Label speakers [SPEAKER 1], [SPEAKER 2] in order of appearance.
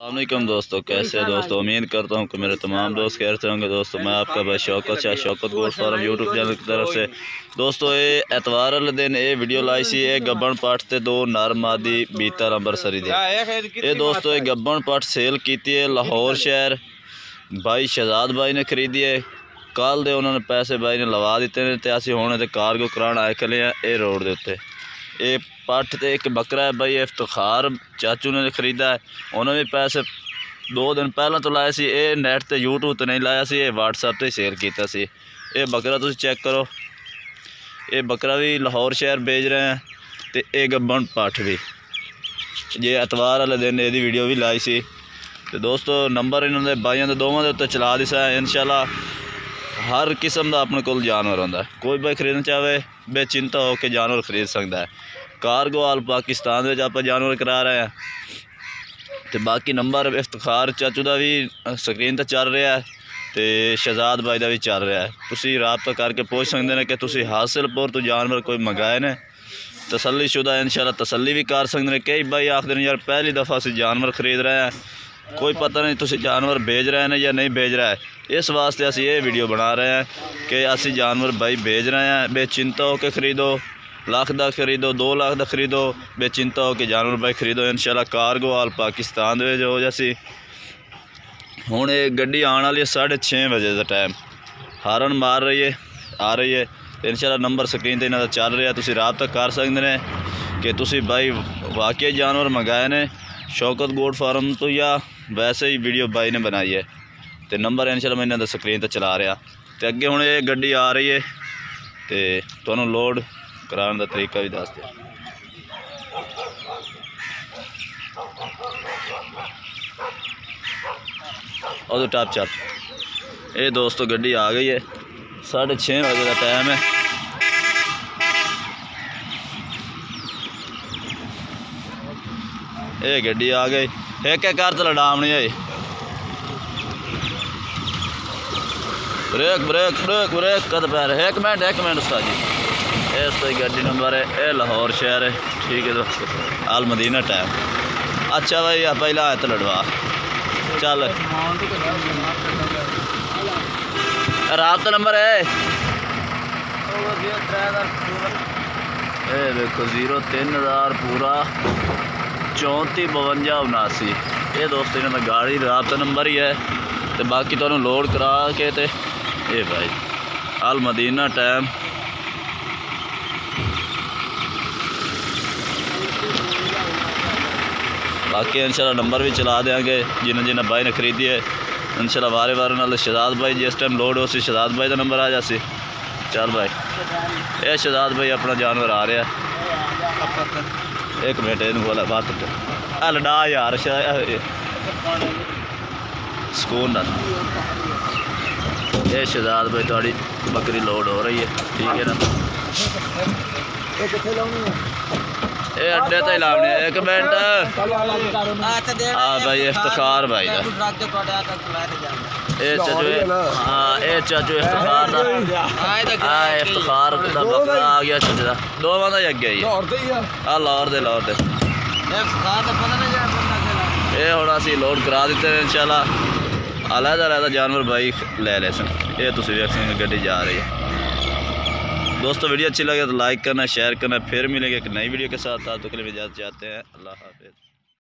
[SPEAKER 1] अस्सलामुअलैकुम दोस्तों, कैसे हैं दोस्तों। उम्मीद करता हूं कि मेरे तमाम दोस्त खैर से होंगे। दोस्तों मैं आपका भाई Shaukat goat farm YouTube channel की तरफ से दोस्तों ये एतवार वाले दिन ये वीडियो लाई सी है गब्बन पट ते दो नर मादी बीता अंबरसरी दे। ये दोस्तों ये गब्बन पट सेल की है लाहौर शहर भाई शहजाद भाई ने खरीदी है। कल दे उन्होंने पैसे भाई ने लवा दिते ने ते असीं हुण ते कारगो कराण आए खले हैं ये रोड के उत्ते। ये पट ते एक बकरा है भाई इफ्तिखार चाचू ने खरीदा है। उन्होंने भी पैसे 2 दिन पहले तो लाए सी। ये नैट ते यूट्यूब ते नहीं लाया सी, ये व्हाट्सएप ते सेल किया सी। ये बकरा तुम चेक करो, ये बकरा भी लाहौर शहर भेज रहे हैं तो ये गब्बन पट भी जे एतवार वाले दिन ये वीडियो भी लाई सी। तो दोस्तों नंबर इन्होंने भाइयों के दोवों के उत्ते चला दिसा है। इंशाल्लाह हर किस्म का अपने को जानवर होंदा है। कोई भाई खरीदना चाहे बेचिंता हो के जानवर खरीद सकता है। कारगो आल पाकिस्तान में आप जानवर करा रहे हैं। तो बाकी नंबर इफ्तिखार चाचू का भी स्क्रीन पर चल रहा है तो शहजाद भाई का भी चल रहा है। तुसी राबता करके पूछ सकते हैं कि तुसी हासिलपुर तो जानवर कोई मंगाए ने तसल्ली शुदा इंशाल्लाह तसल्ली भी कर सकते हैं। कई भाई आखते हैं यार पहली दफ़ा असी जानवर खरीद रहे हैं, कोई पता नहीं तुसी जानवर भेज रहे हैं या नहीं भेज रहा है। इस वास्ते असी ये वीडियो बना रहे हैं कि असी जानवर भाई भेज रहे हैं। बेचिंता हो के खरीदो, लाख का खरीदो, 2 लाख का खरीदो, बेचिंता हो के जानवर भाई खरीदो। इंशाल्लाह कारगो आल पाकिस्तान हो जैसी हूँ ये गड्डी आने वाली है 6:30 बजे का टाइम हारन मार रही है आ रही है। इंशाल्लाह नंबर स्क्रीन पर इन्हों चल रहा है, तुसी राबता कर सकते हैं कि तुसी भाई वाकई जानवर मंगाए ने शौकत गोट फार्म तो या वैसे ही वीडियो भाई ने बनाई है। तो नंबर इंशाल्लाह मैं इन्होंने स्क्रीन पर चला रहा। तो अगे हूँ ये गड्डी आ रही है तो तुहानू लोड कराने का तरीका भी दस दिया। और टप चप ये दोस्तों गड्डी आ गई है 6:30 बजे का टाइम है। ये गड्डी आ गई एक कर तो लड़ाम नहीं आई। ब्रेक ब्रेक ब्रेक ब्रेक कद पैर 1 मिनट उस्ताद जी। इस तो गड्डी नंबर है ये लाहौर शहर है। ठीक है दोस्तों आल मदीना टाइम। अच्छा भाई आप पहला आया तो लड़वा चल रात नंबर है ये देखो 03,000 पूरा 345279। ये दोस्तों इन्होंने गाड़ी रात नंबर ही है। तो बाकी तो लोड करा के ते ये भाई अल मदीना टाइम बाकी इंशाल्लाह नंबर भी चला देंगे जिन्हें भाई ने खरीदी है। इंशाल्लाह वारे नाल शहजाद भाई जिस टाइम लोड हो सी शहजाद भाई का नंबर आ जासी। चल भाई ये शहजाद भाई अपना जानवर आ रहा है। 1 मिनट इन बोला बात लड़ा यार सुकून ना। ये शहजाद भाई थोड़ी बकरी लोड हो रही है। ठीक है ना ये अड्डे तो ही लाने 1 मिनट। हाँ भाई इफ्तिखार भाई ये चाचू हाँ ये चाचू इफ्तिखार इफ्तिखार का बकरा आ गया चाचू का 2 बंदा ही अगे ही हाँ लाहौर दे ये हूँ असी लोड करा दिते हैं। इंशाल्लाह अलहदा जानवर भाई ले ले सन। ये तुम देख सकते गड्डी जा रही है। दोस्तों वीडियो अच्छी लगे तो लाइक करना शेयर करना। फिर मिलेंगे एक नई वीडियो के साथ। तब तक के लिए इजाज़त चाहते हैं। अल्लाह हाफिज़।